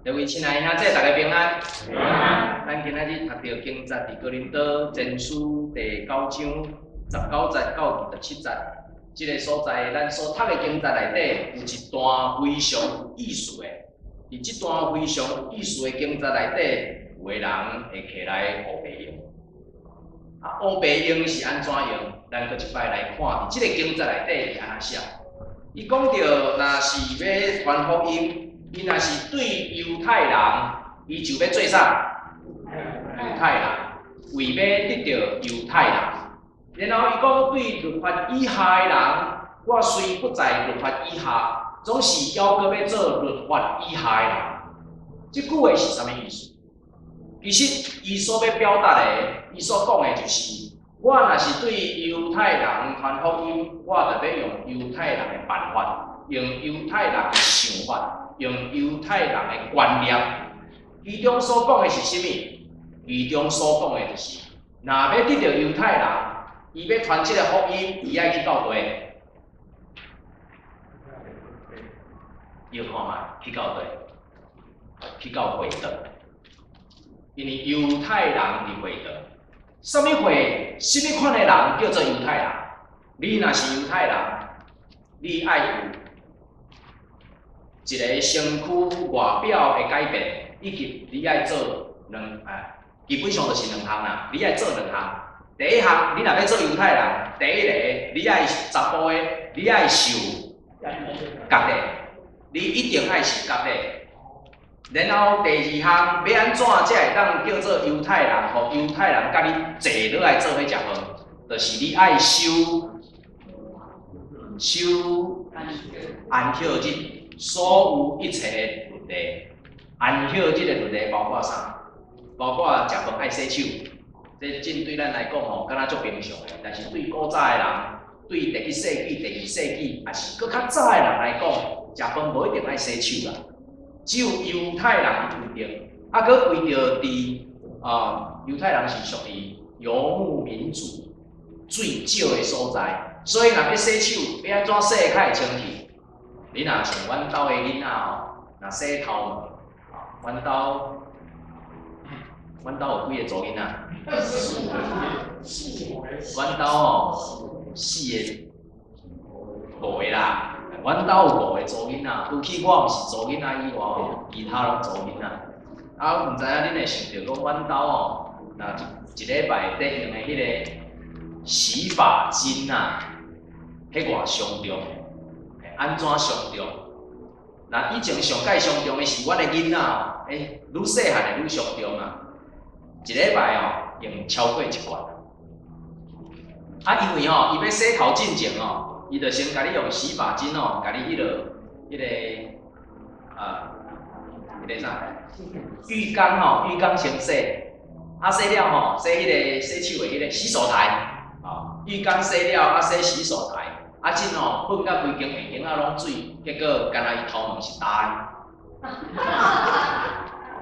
各位亲爱的兄弟，大家平安。平安。咱今仔日读到经节伫哥林多前书第9章19节到27节，这个所在咱所读的经节内底有一段非常有意思的。伫这段非常有意思的经节内底，有的人会起来黑白用。黑白用是安怎用？咱搁一摆来看，伫这个经节内底是安怎写？伊讲到，若是要传福音。伊若是对犹太人，伊就要做啥？犹太人，为要得到犹太人。然后伊讲对律法以下的人，我虽不在律法以下，总是要搁要做律法以下的人。这句话是啥物意思？其实伊所要表达的，伊所讲的就是，我若是对犹太人传福音，我就要用犹太人的办法，用犹太人的想法。用犹太人的观念，其中所讲的是甚物？其中所讲的就是，若要得到犹太人，伊要传这个福音，伊爱去到底？要看嘛，去到底？去到会堂，因为犹太人伫会堂，什么会？什么款的人叫做犹太人？你若是犹太人，你爱有。一个身躯外表的改变，以及你爱做基本上就是2项啦。你爱做2项，第一项，你若要做犹太人，第一个，你爱查甫的，你爱受割礼，你一定爱受割礼。然后第2项，要安怎才会当叫做犹太人？互犹太人甲你坐落来做伙食饭，就是你爱修安息日。所有一切的律例，安息日的律例包括啥？包括食饭爱洗手。这针对咱来讲吼，敢若足平常的，但是对古早的人，对第1世纪、第2世纪，也是搁较早的人来讲，食饭无一定爱洗手啦。只有犹太人规定，搁为着伫犹太人是属于游牧民族最少的所在，所以若要洗手，要安怎洗较会清气？你若像阮兜的囡仔吼，若洗头，阮兜有几个祖囡仔？阮兜吼4个、5个啦。阮兜有5个祖囡仔，除去我毋是祖囡仔以外吼，其他拢祖囡仔。毋知影恁会想着讲阮兜吼，若一礼拜得用的迄个洗发精啊，迄偌上重？安怎上重？那以前上界上重的是阮的囡仔哦，愈细汉的愈上重啊！一礼拜哦用超过1罐。因为伊要洗头进前伊就先甲你用洗发精甲你迄个啥？浴缸先洗，洗了洗迄个洗手的迄个洗手台浴缸洗了洗洗手台。真混到规间下间拢水，结果干那伊头毛是干。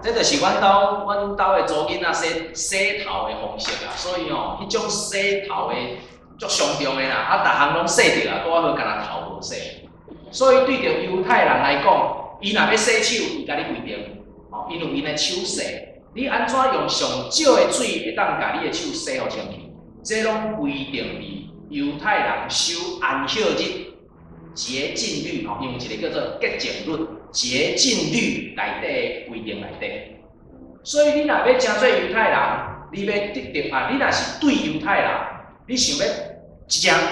这就是阮兜的祖囡仔洗头的方式啦，所以迄种洗头的足上重的啦，逐项拢洗着啦，拄好干那头无洗。所以对着犹太人来讲，伊若要洗手，伊甲你规定，因为因的手洗，你安怎用上少的水会当甲你的手洗好清气？这拢规定伫。犹太人守安息日洁净律，用一个叫做洁净律、洁净律内底规定内底。所以你若要成做犹太人，你要得到你若是对犹太人，你想要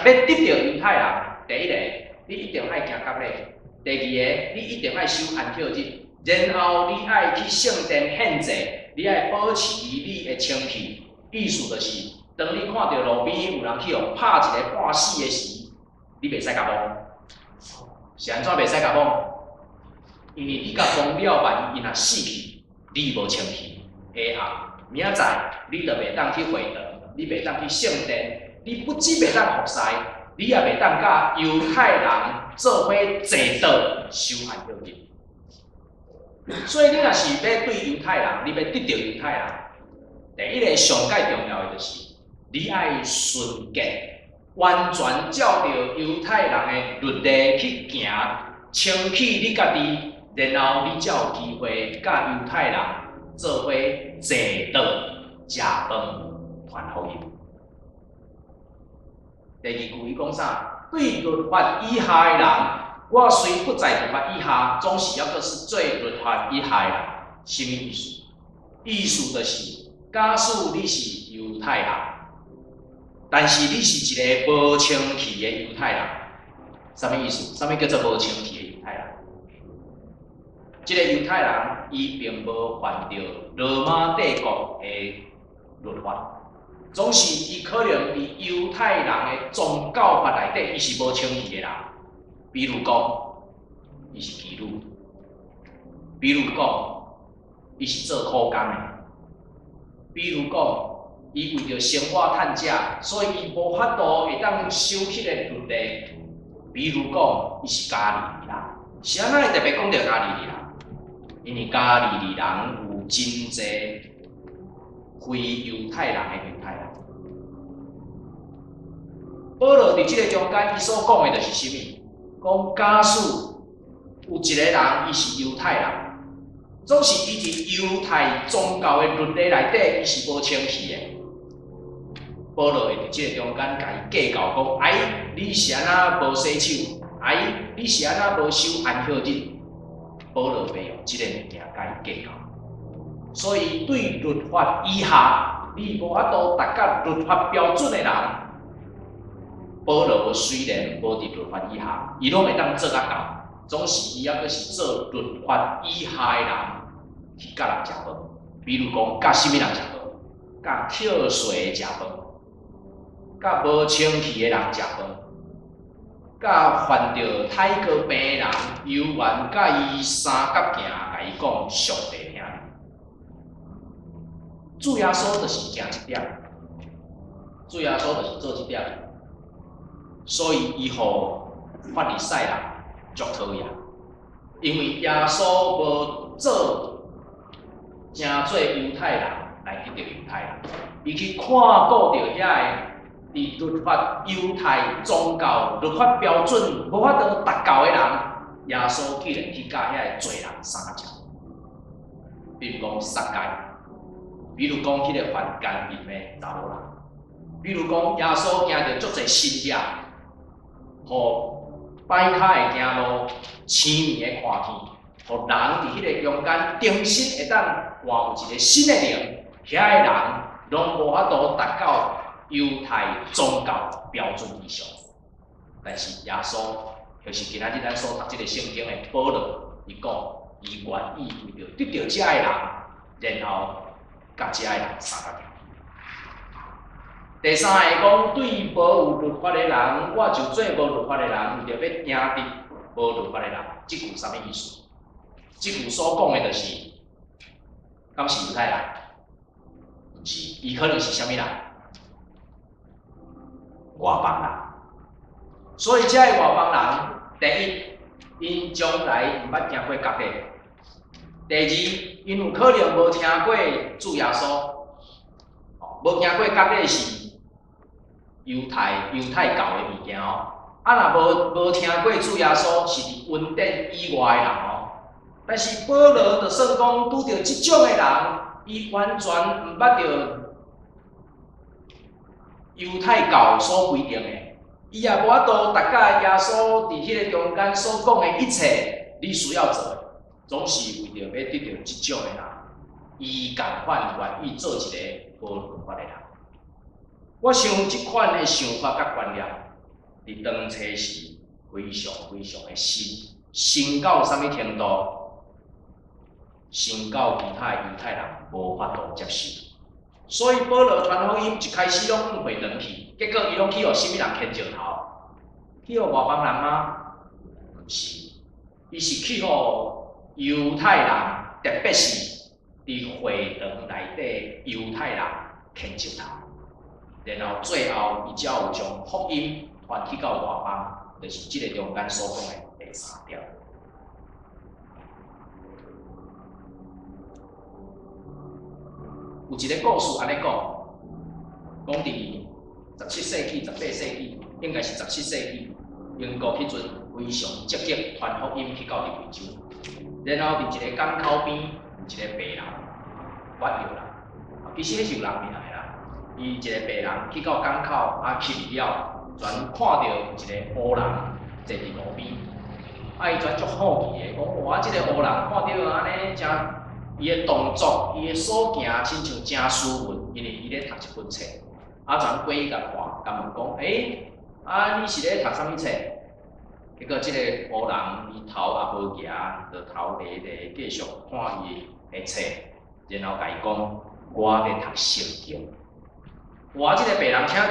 得到犹太人，第一个你一定爱行割礼，第二个你一定爱守安息日，然后你爱去圣殿献祭，你爱保持你的清气。意思就是。当你看到路边有人去互拍一个半死的时，你袂使甲摸。是安怎袂使甲摸？因为你甲摸了，万一伊若死去，你无清气。下明仔载你就袂当去会堂，你袂当去圣殿，你不只袂当服侍，你也袂当甲犹太人做伙坐道守安息日。所以你若是要对犹太人，你要得到犹太人，第一个上界重要的就是。你爱纯洁，完全照着犹太人的律例去行，清起你家己然后你才有机会甲犹太人做伙坐倒食饭传福音。第二句伊讲啥？对律法以下的人，我虽不在律法以下，总是要个是最律法以下的人。什么意思？意思就是，假使你是犹太人，但是你是一个无清气的犹太人，什么意思？什么叫做无清气的犹太人？这个犹太人，伊并无犯着罗马帝国的律法，总是伊可能伫犹太人的宗教法内底，伊是无清气的人。比如讲，伊是基督；比如讲，伊是做苦工的；比如讲，伊为着生活趁食，所以伊无法度会当守迄个律例。比如讲，伊是加利利人，是安怎会特别讲着加利利人？因为加利利人有真侪非犹太人的犹太人。保罗伫即个中间，伊所讲的就是啥物？讲假使有一个人，伊是犹太人，总是伊伫犹太宗教的律例内底，伊是无清气的。保罗会伫即个中间，甲伊计较讲：哎，你是安怎无洗手？哎，你是安怎无守安息日？保罗袂用即个物件甲伊计较。所以对律法以下，你无法度达到律法标准的人，保罗虽然无伫律法以下，伊拢会当做甲到，总是伊还阁是做律法以下的人去甲人食饭。比如讲，甲什么人食饭？甲跳水食饭，甲无清气的人食饭，甲患着太哥病的人，犹原甲伊三角镜，甲伊讲上帝听你。主耶稣就是行一点，主耶稣就是做一点。所以，伊互法利赛人足讨厌，因为耶稣无做正做犹太人来得到犹太人，伊去看顾着遐个伫律法犹太宗教律法标准无法度达到的人，耶稣竟然去甲遐个罪人相交，比如讲杀戒，比如讲迄个犯奸淫的查某人，比如讲耶稣行着足侪新约。互摆骹的行路，青面的看天，互人伫迄个中间重新会当换有一个新的灵，遐个人拢无法度达到犹太宗教标准以上。但是耶稣就是今仔日咱所读即个圣经的保罗，伊讲伊愿意为着得到遮个人，然后甲遮个人相共。第三个讲，对无有律法的人，我就做无律法的人，为着要赢得无律法的人。即句啥物意思？即句所讲的就是，敢是犹太人？毋是，伊可能是啥物人？外邦人。所以，遮个外邦人，第一，因将来毋捌听过割礼；第二，因有可能无听过主耶稣，无听过割礼是。犹太教的物件哦，若无听过主耶稣是伫恩典以外的人哦。但是保罗就算讲拄着即种的人，伊完全毋捌着犹太教所规定的，伊也无法度达到耶稣伫迄个中间所讲的一切，你需要做的，总是为着要得到即种的人，伊共款愿意做一个无律法的人。我想即款的想法甲观念，伫当初是非常的深到啥物程度？深到其他犹太人无法度接受。所以保罗传福音一开始拢误会转去，结果伊拢去互啥物人牵石头？去互外邦人吗？毋是，伊是去互犹太人，特别是伫会堂内底犹太人牵石头。然后最后，伊才有将福音传去到外邦，就是即个中间所讲的第三条。有一个故事安尼讲，讲伫17世纪、18世纪，应该是17世纪，英国迄阵非常积极传福音去到非洲。然后伫一个港口边有一个白人挖着啦，其实迄是有人命的啦。伊一个白人去到港口去了，全看到有一个乌人坐伫路边，伊全足好奇的，讲哇，即个乌人看到安尼真，伊的动作、伊的所行，亲像真斯文，因为伊咧读一本册，全过去甲看，甲问讲，你是咧读啥物册？结果即个乌人伊头也无夹，就头低低继续看伊的册，然后甲伊讲，我咧读圣经。哇！即个白人听到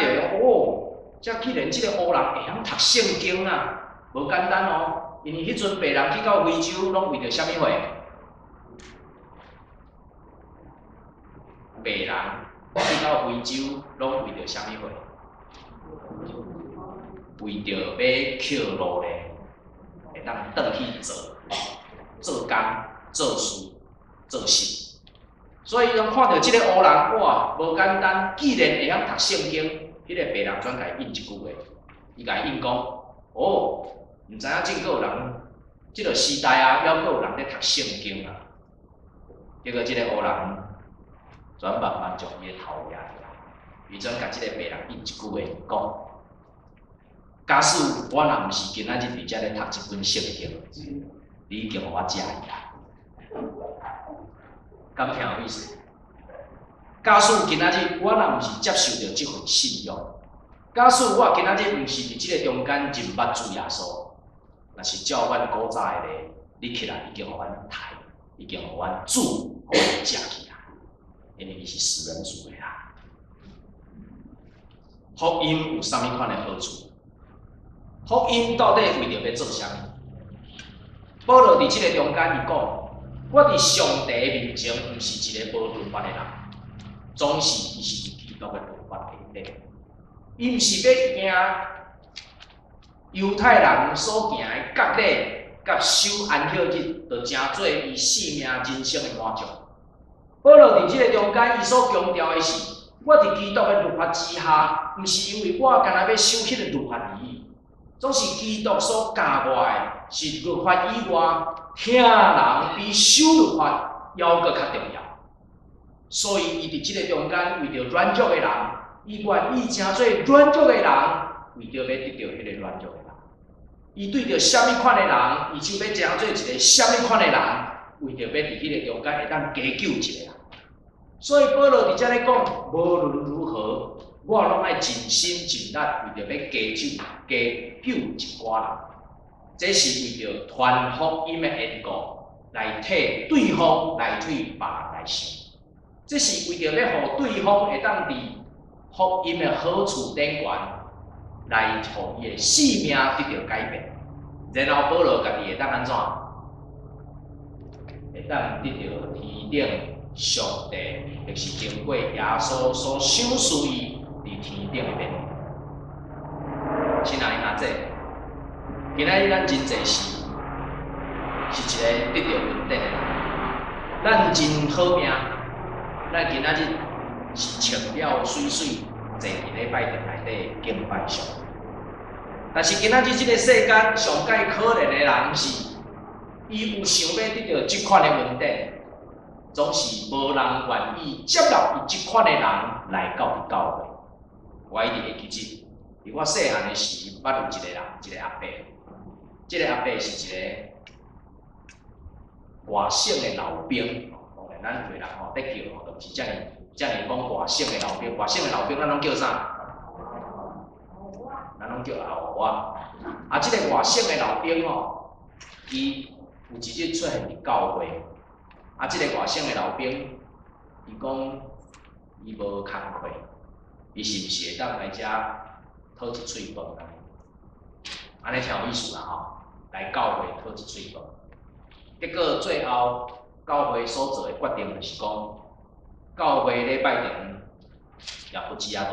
这既然即个乌人会晓读圣经啊，无简单哦。因为迄阵白人去到非洲，拢为着啥物货？白人去到非洲，拢为着啥物货？为着要捡落咧，会当转去做工、做事、做事。所以，当看到即个乌人，哇，无简单！既然会晓读圣经，迄个白人转甲伊应一句话，伊甲伊应讲：毋知影真有人，即个时代还有人咧读圣经啊。结果即个乌人转慢慢将伊的头压起来，伊转甲即个白人应一句话讲：假使我若毋是今仔日伫遮咧读一本圣经，你已经互我食伊啦。敢听有意思？假使今仔日我若毋是接受着即份信仰，假使我今仔日毋是伫即个中间认捌主耶稣，若是照阮古早的咧，你起来已经互阮杀，已经互阮煮，互阮食起来，因为伊是食人族的啦。福音有啥物款的好处？福音到底为着要做啥物？保罗伫即个中间伊讲。我伫上帝面前，毋是一个无律法的人，总是伊是伫基督的律法下底。伊毋是要行犹太人所行的割礼、甲守安息日，就成做伊生命人生的满足。保罗伫即个中间，伊所强调的是，我伫基督的律法之下，毋是因为我干那要守迄个律法而已，总是基督所教我的，是律法以外。听人比守律法还阁较重要，所以伊伫即个中间，为着软弱的人，伊愿意成做软弱的人，为着要得到迄个软弱的人。伊对着啥物款的人，伊就要成做一个啥物款的人，为着要伫迄个中间会当加救一个人。所以保罗伫遮咧讲，无论如何，我拢爱尽心尽力，为着要加救一寡人。这是为着传福音的缘故，来替对方来替别人来想。这是为着要互对方会当伫福音的好处顶悬，来互伊的生命得到改变。然后保罗家己会当安怎？会当得到天顶上帝，就是经过耶稣所赏赐伊伫天顶的面。亲爱的阿姐。今仔日咱真侪是一个得到稳定的人，咱真好命，咱今仔日是穿了水水，坐伫礼拜堂内底敬拜上帝。但是今仔日即个世间上界可怜的人是，伊有想要得到即款的稳定，总是无人愿意接纳伊即款的人来到教会。我一直会记得，伫我细汉的时，捌有一个人，一个阿伯。即个阿伯是一个外省的老兵，当然咱有人咧叫，就毋是遮尔讲外省的老兵。外省的老兵咱拢叫啥？咱拢叫后娃。即个外省的老兵伊有一日出现伫教会。即个外省的老兵，伊讲伊无工课，伊是毋是会当来遮讨一喙饭啊？安尼挺有意思啦来教会讨一喙饭，结果最后教会所做的决定就是讲，教会礼拜堂也不止大，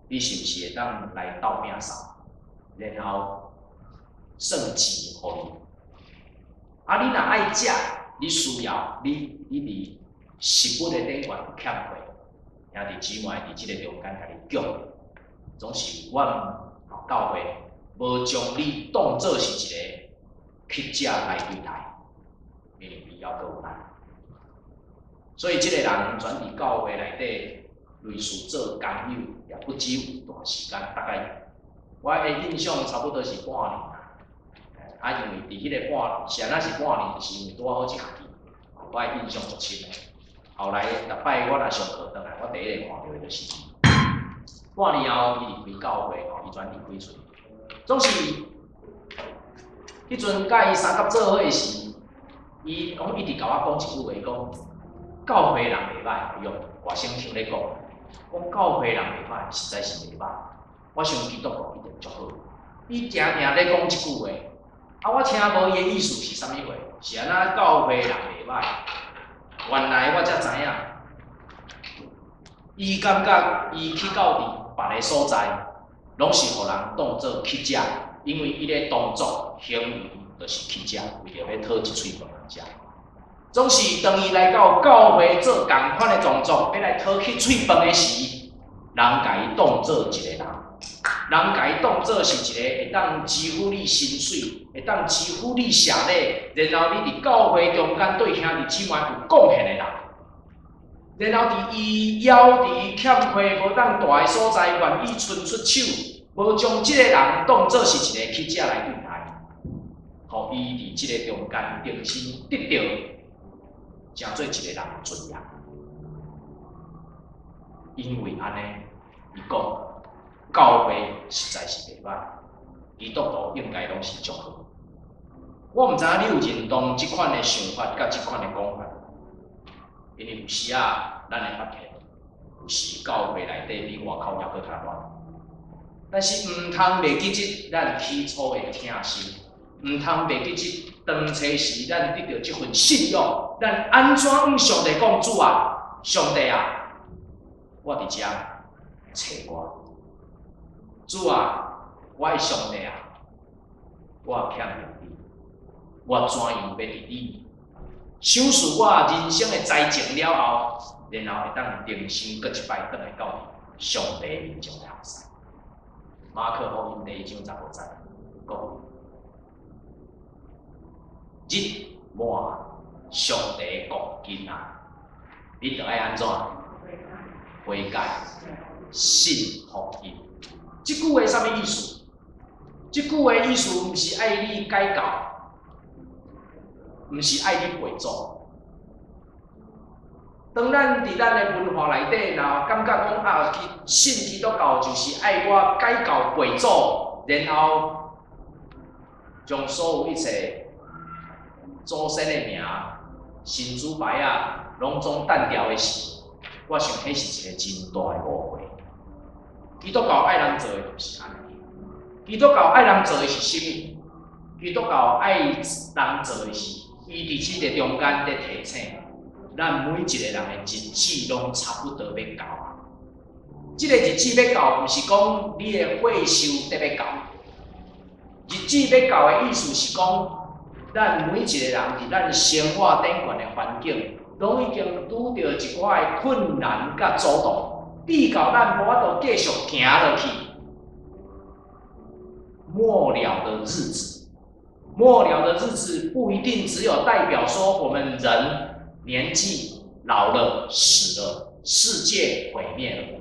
你是毋是会当来斗拼扫，然后算钱互你？你若爱食，你需要你伫食物的顶悬有欠亏，兄弟姊妹伫即个中间甲你讲，总是阮教会无将你当作是一个乞食来对待，因为比较够难。所以，这个人转伫教会内底，类似做工友，也不止有段时间，大概我的印象差不多是半年啦。啊，因为伫迄个半，是安那是半年，是因为拄好一学期，我的印象足深的。后来逐摆我若上课倒来，我第一个看到的就是半年后，伊离开教会吼，伊转离开厝。总是迄阵甲伊三甲做伙的时，伊拢一直甲我讲一句话，讲教会人袂歹，用外省腔咧讲，讲教会人袂歹，实在是袂歹。我想基督教一定足好。伊定定咧讲一句话，啊，我听无伊的意思是啥物话？是安那教会人袂歹。原来我才知影，伊感觉伊去到伫别个所在，拢是互人当做乞食，因为伊咧动作行为就是乞食，为着要讨一喙饭食。总是当伊来到教会做共款的动作，要来讨去喙饭的时，人甲伊当做一个人，人甲伊当做是一个会当支付你薪水、会当支付你社礼，然后你伫教会中间对兄弟姊妹有贡献的人，然后伫伊枵伫伊欠亏无当大的所在，愿意伸出手，无将即个人当做是一个乞食来对待，互伊伫即个中间重新得到。成做一个人的尊严，因为安尼，伊讲教会实在是袂歹，基督徒应该拢是足好。我毋知影你有认同即款的想法甲即款的讲法，因为有时啊，咱会发现，有时教会内底比外口还佫较乱，但是毋通袂记即咱起初的听心。毋通袂记即当初时，咱得到即份信仰，咱安怎向上帝讲主啊？上帝啊，我伫遮找我，主啊，我的上帝啊，我欠你，我怎样要伫你享受我人生的灾情了后，然后会当重新搁一摆倒来到上帝面前来服侍。马可福音第1章15节讲。日满上帝国近啊，你着爱安怎？悔改、信福音。即句话啥物意思？即句话意思毋是爱你改教，毋是爱你陪祖。当咱伫咱的文化内底，若感觉讲啊，信基督教就是爱我改教陪祖，然后将所有一切。祖先的名、神主牌啊，拢总单调的时，我想迄是一个真大的误会。基督教爱人做的就是安尼，基督教爱人做的是啥物？基督教爱人做的是，伊伫即个中间在提醒，咱每一个人的日子拢差不多要到啊。即个日子要到，毋是讲你的岁数得要到，日子要到的意思是讲。咱每一个人伫咱生活顶悬的环境，拢已经遇到一寡的困难甲阻挡，逼到咱无法度继续行落去。末了的日子，末了的日子不一定只有代表说我们人年纪老了、死了，世界毁灭了。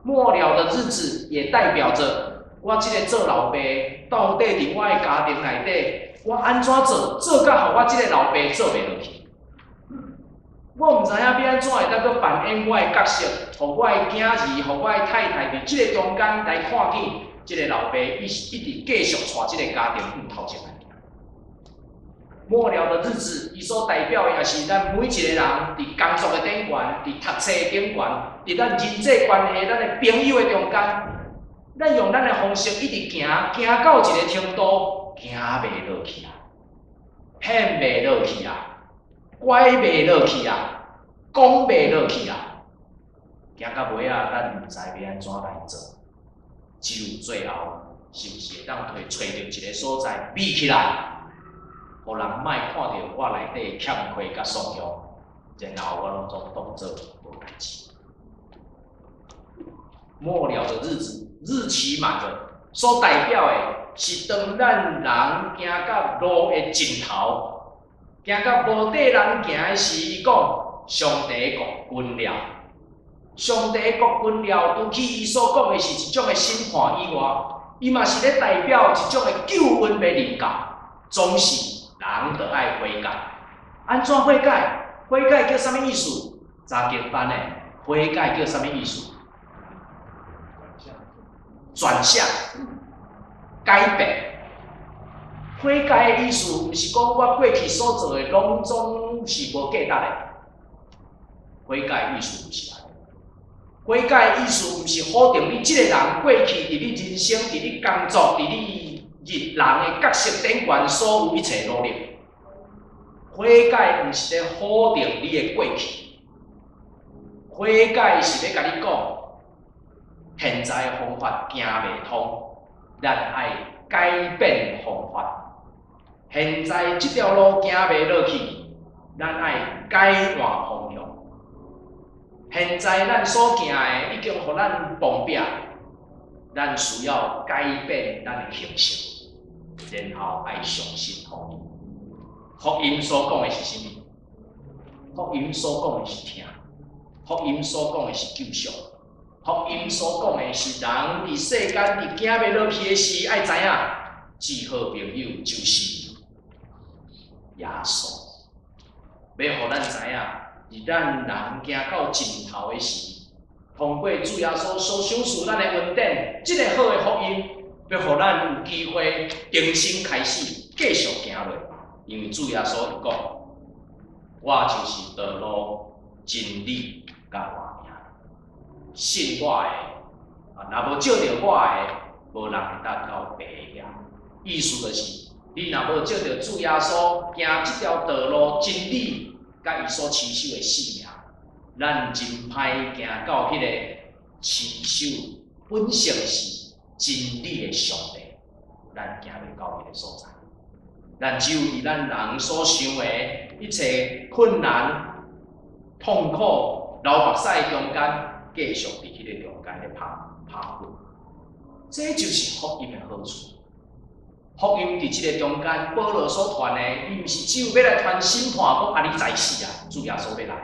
末了的日子也代表着我这个做老爸，到底伫我的家庭内底。我安怎做甲互我即个老爸做袂落去？我毋知影要安怎会当去扮演我的角色，互我的囝儿、互我的太太伫即个中间来看见即个老爸一直继续带即个家庭往头前来。末了的日子，伊所代表的也是咱每一个人伫工作的顶悬、伫读册的顶悬、伫咱人际关系、咱的朋友的中间，咱用咱的方式一直行到一个程度。行袂落去啊，骗袂落去啊，拐袂落去啊，讲袂落去啊，行到尾啊，咱毋知要安怎来做，只有最后是毋是会当找到一个所在闭起来，互人莫看到我内底欠亏甲损用，然后我拢总当做无代志。末了的日子，日期满了，所代表的。是当咱人行到路的尽头，行到无底人行的时，伊讲上帝国君了。上帝国君了，除去伊所讲的是一种的审判以外，伊嘛是咧代表一种的救恩要临到，总是人着爱悔改。安怎悔改？悔改叫啥物意思？查经班的悔改叫啥物意思？转向、改变。悔改的意思，毋是讲我过去所做的拢总是无价值的。悔改的意思毋是安尼。悔改的意思，毋是否定你即个人过去伫你人生、伫你工作、伫你人的角色顶悬所有一切努力。悔改毋是咧否定你的过去，悔改是咧甲你讲，现在的方法行袂通，咱爱改变方法。现在这条路行袂落去，咱爱改换方向。现在咱所行的已经互咱碰壁，咱需要改变咱的形式，然后爱相信福音。福音所讲的是甚物？福音所讲的是听，福音所讲的是救赎，福音所讲的是人伫世间伫行袂落去的时，爱知影，至好朋友就是耶稣，要互咱知影，伫咱人行到尽头的时，通过主耶稣所赏赐咱的恩典，即个好的福音，要互咱有机会重新开始，继续行落。因为主耶稣伊讲，我就是道路、真理、甲活命。信我的，若无照着我的，无人会当到爸遐。意思就是，你若无照着主耶稣行即条道路、真理，甲伊所持守的信仰，咱真歹行到迄个持守本性是真理的上帝，咱行袂到迄个所在。咱只有伫咱人所想的一切困难、痛苦、流目屎中间，继续伫迄个中间咧爬滚。这就是福音的好处。福音伫即个中间，保罗所传的，伊毋是只有要来传审判，讲你在死啊，主耶稣要来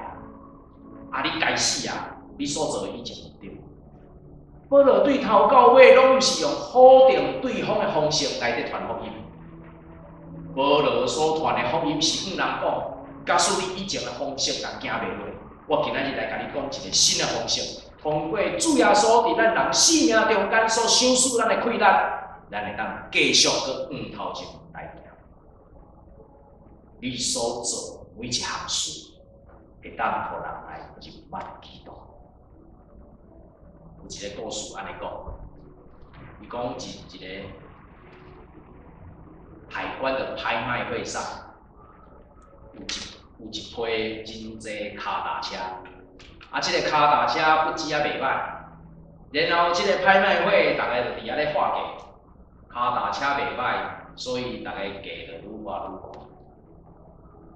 啊，你该死啊，你所做的以前唔对。保罗对头到尾拢毋是用否定对方的方式来咧传福音。保罗所传的福音是向人讲，假使你以前的方式人行袂落，我今仔日来甲你讲一个新的方式，通过主耶稣伫咱人生命中间所赏赐咱的困难，咱会当继续搁往头前来行。你所做每一项事，会当互人来入捌基督。有一个故事安尼讲，伊讲一个海关的拍卖会上，有一批真济卡达车，这个卡达车不止袂歹，然后这个拍卖会大家就伫遐咧画价，卡达车袂歹，所以大家价就愈画愈高。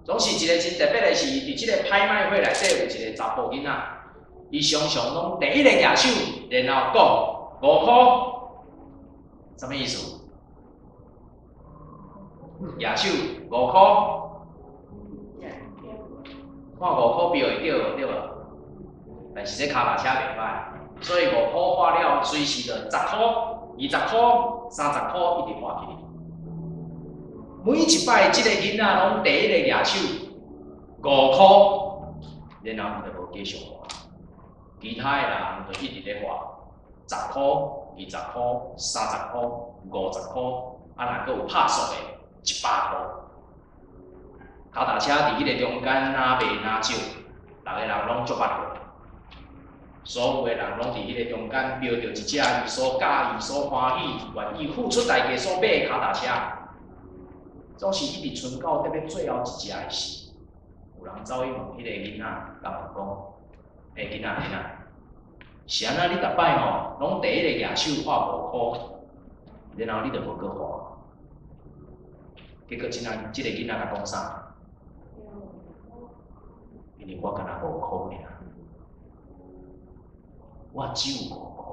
总是一个真特别的是，伫这个拍卖会内底有一个查甫囡仔，伊常常拢第一个举手，然后讲5块，什么意思？举手5块，看5块标会对无对无？但是这卡达车袂歹，所以5块花了，随时就10块、20块、30块一直花起哩。每一摆，这个囡仔拢第一个举手5块，然后伊就无继续花，其他的人就一直咧花10块、20块、30块、50块，若阁有拍数的。100块，卡达车伫迄个中间哪卖哪少，逐个人拢足捌过。所有的人拢伫迄个中间瞄到一只伊所喜意、所欢喜、愿意付出代价所买的卡达车，总是一直存到特别最后一只的时，有人走去问迄个囡仔，甲问讲：囡仔，是安那？你逐摆吼拢第一个举手花5块，然后你就无搁花。结果即个囡仔甲讲啥？因为我敢若5块尔，我只有5块，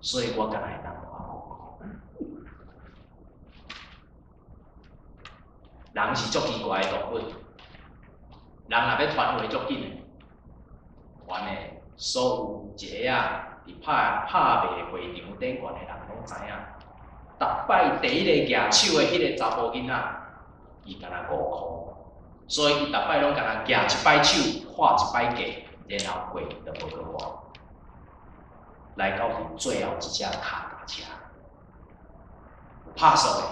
所以我敢若会当花5块。人是足奇怪的动物，人若要传话足紧的，传的所有一个伫拍卖会场顶悬的人拢知影。逐摆第一个举手的迄个查甫囡仔，伊敢若5箍，所以伊逐摆拢敢若举一摆手，画一摆价，然后过就无去画。来到伫最后一只脚踏车，有拍索的，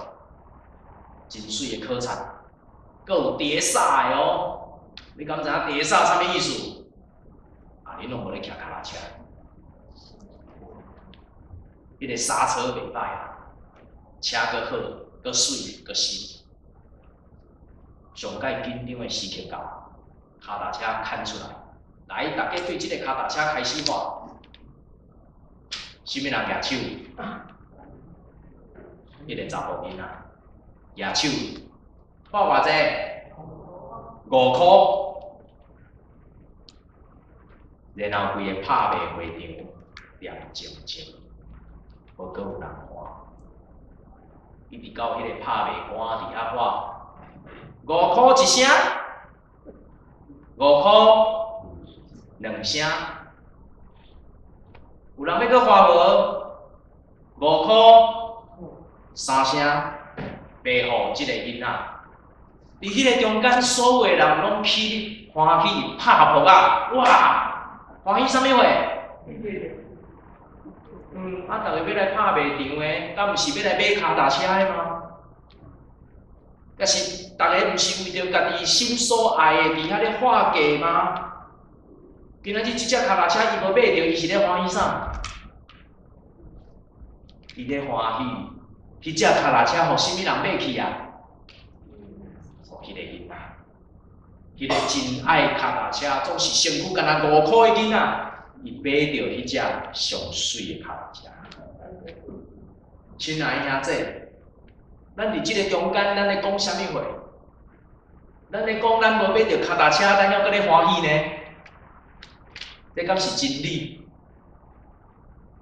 真水的考察，阁有碟刹的哦。你敢知影碟刹啥物意思？恁拢无咧骑脚踏车，迄个刹车袂歹啊。车阁好，阁水，阁新。上届紧张的时刻到，脚踏车牵出来，来，大家对即个脚踏车开始画。什么人举手？迄个查甫囡仔举手，画偌济？5箍。然后规个拍卖会场亮晶晶，无阁有人看。一直到迄个拍卖官伫遐画，5箍一声，5箍2声。有人要搁花无？5箍3声，白互即个囡仔。伫迄个中间，所有的人拢起立欢喜拍扑啊！哇，欢喜啥物货？逐个要来拍卖场的，敢毋是要来买脚踏车的吗？也是逐个毋是为着家己心所爱的伫遐咧画价吗？今仔日即只脚踏车伊无买着，伊是咧欢喜啥？伊咧欢喜，迄只脚踏车互啥物人买去啊？互迄个囡仔，迄个真爱脚踏车，总是身躯敢若5箍的囡仔，伊买着迄只上水的脚踏车。亲爱的兄弟，咱伫即个中间，咱咧讲啥物话？咱咧讲咱无买着脚踏车，咱还搁咧欢喜呢？这敢是真理？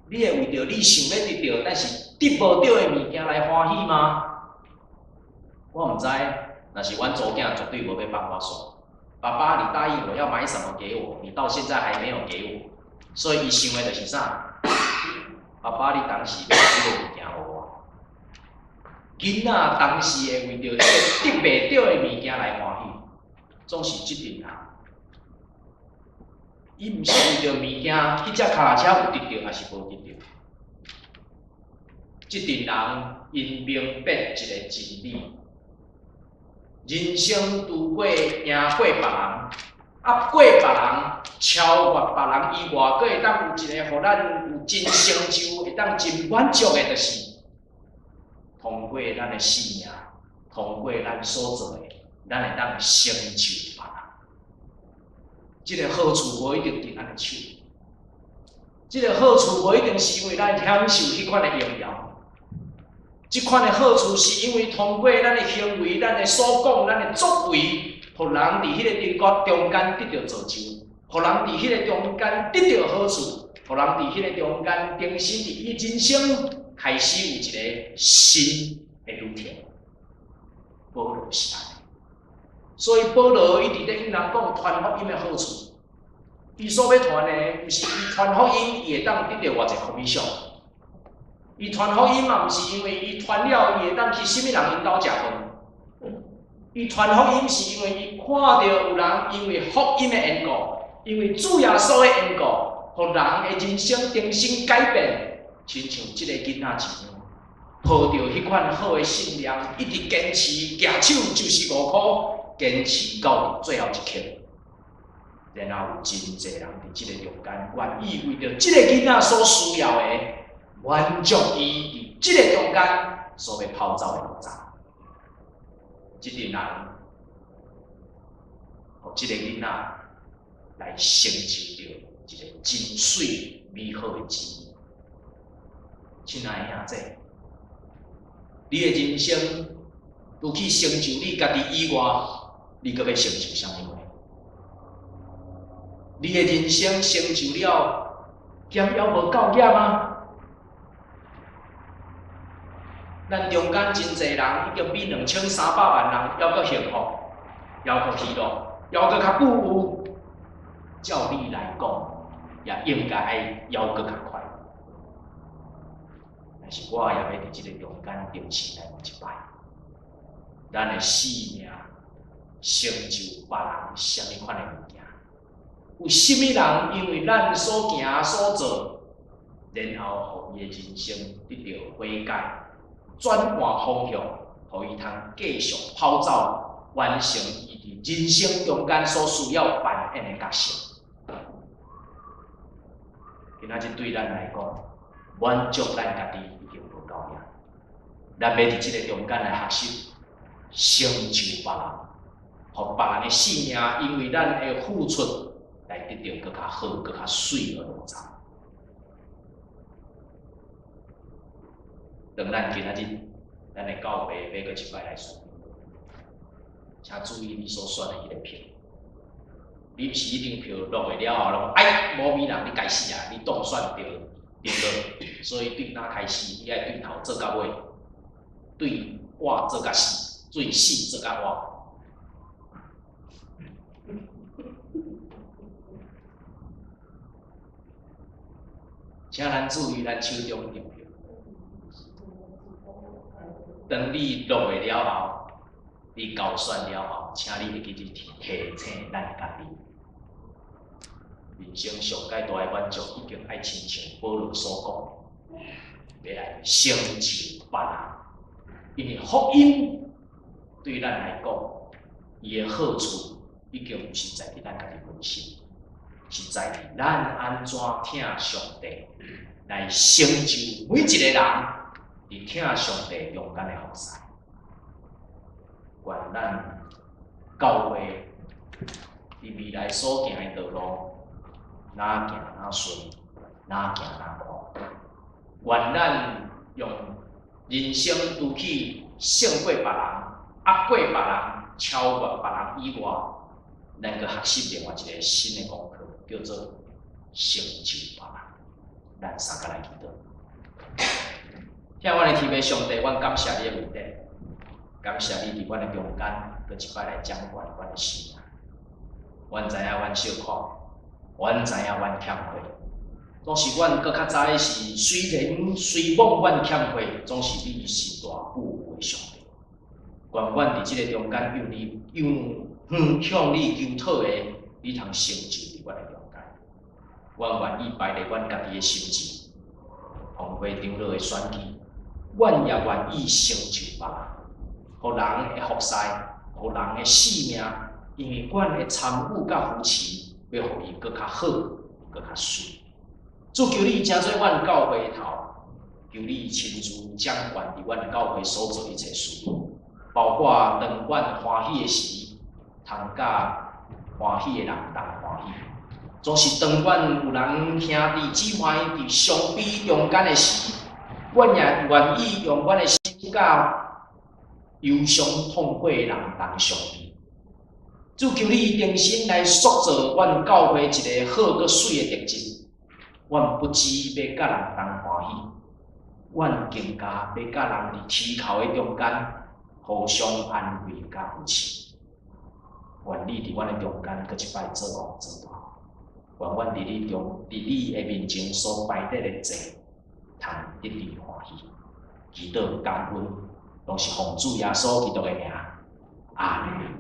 你会为着你想要得到，但是得无到的物件来欢喜吗？我毋知，若是阮祖囝绝对无要帮我算。爸爸，你答应我要买什么给我，你到现在还没有给我，所以伊想的就是啥？爸爸，你当时买即个物件互我。囡仔当时会为着迄个得袂到的物件来欢喜，总是即阵人。伊毋是为着物件，迄只脚踏车有得到还是无得到？即阵人因明白一个真理：人生除过赢过别人，压过别人，超越别人以外，阁会当有一个互咱有真成就、会当真满足的，就是通过咱的信仰，通过咱所做的，咱会当成就别人。即个好处无一定伫咱的手，即个好处无一定是因为咱享受迄款的荣耀，即款的好处是因为通过咱的行为、咱的所讲、咱的作为，互人伫迄个中间得到造就，互人伫迄个中间得到好处，互人伫迄个中间重新伫伊人生开始有一个新的路程。保罗是安尼。所以保罗一直咧向人讲传福音的好处。伊所要传的，毋是伊传福音，伊会当得到偌济commission。伊传福音嘛，毋是因为伊传了，伊会当去啥物人因兜食饭。伊传福音是因为伊看到有人因为福音的缘故，因为主耶稣的缘故，互人的人生重新改变，亲像即个囡仔一样，抱着迄款好的信念，一直坚持，举手就是5箍。坚持到最后一刻，然后有真侪人伫即个中间，愿意为着即个囡仔所需要的，满足伊伫即个中间所要跑走的路程。即阵人，互即个囡仔来成就着一个真水美好的志业。亲爱的兄弟，你的人生除去成就你家己以外，你阁要成就啥物货？你的人生成就了，咸还无够险吗？咱中间真侪人已经比2300万人还阁幸福，还阁喜乐，还阁较富有。照理来讲，也应该爱还阁较快乐。但是我也要伫即个中间定情来问一摆，咱的生命成就别人什么款的物件？有甚物人因为咱所行所做，然后互伊的人生得到悔改，转换方向，互伊通继续跑走，完成伊伫人生中间所需要扮演的角色。今仔日对咱来讲，满足咱家己已经无够呀。咱要伫即个中间来学习，成就别人，互别人的生命因为咱的付出来得到更较好、更较水而落场。当咱今仔日，咱的教会要搁一摆来选，请注意你所选的迄个票。你毋是一张票落去了后，拢无美人，你该死啊！你当选着对了，所以对哪开始，你爱对头做到尾，对我做到死，最死做到我。请咱注意咱手中张票。当你落去了后，你交选了后，请你会记住提醒咱家己。人生上界大的满足，已经爱亲像保罗所讲，要来成就别人。因为福音对咱来讲，伊的好处已经不是在伫咱家己本身，是在伫咱安怎听上帝来成就每一个人伫听上帝中间的服侍。愿咱教会伫未来所行的道路。哪行哪顺，哪行哪宽。愿咱用人生拄起胜过别人、压过别人、超越别人以外，咱去学习另外一个新的功课，叫做成就别人。咱三个来祈祷。听阮的天父上帝，阮感谢你的恩典，感谢你伫阮的中间，搁一摆来掌管阮的生命。阮知影阮小可。阮知影，阮欠亏，总是阮搁较早是虽望阮欠亏，总是你是大富的上帝。愿阮伫即个中间向你求讨的，你通成就伫阮的中间。阮愿意摆咧阮家己的心志，红花长老的选举，阮也愿意成就别人，互人会服侍，互人的性命，因为阮的参与甲扶持。要互伊搁较好，搁较水。主求你正做阮教会头，求你亲自掌管伫阮教会所做一切事，包括当阮欢喜的时，通甲欢喜的人同欢喜；总是当阮有人兄弟姊妹伫相比中间的时，阮也愿意用阮的心甲忧伤痛悔的人同相比。主求你重新来塑造阮教会一个好搁水的特质。阮不止要甲人同欢喜，阮更加要甲人伫啼哭的中间互相安慰甲扶持。愿你伫阮的中间搁一摆做王做大。愿阮伫你的面前所摆得的祭，通得到欢喜。祈祷感恩，拢是奉主耶稣基督的名。阿门。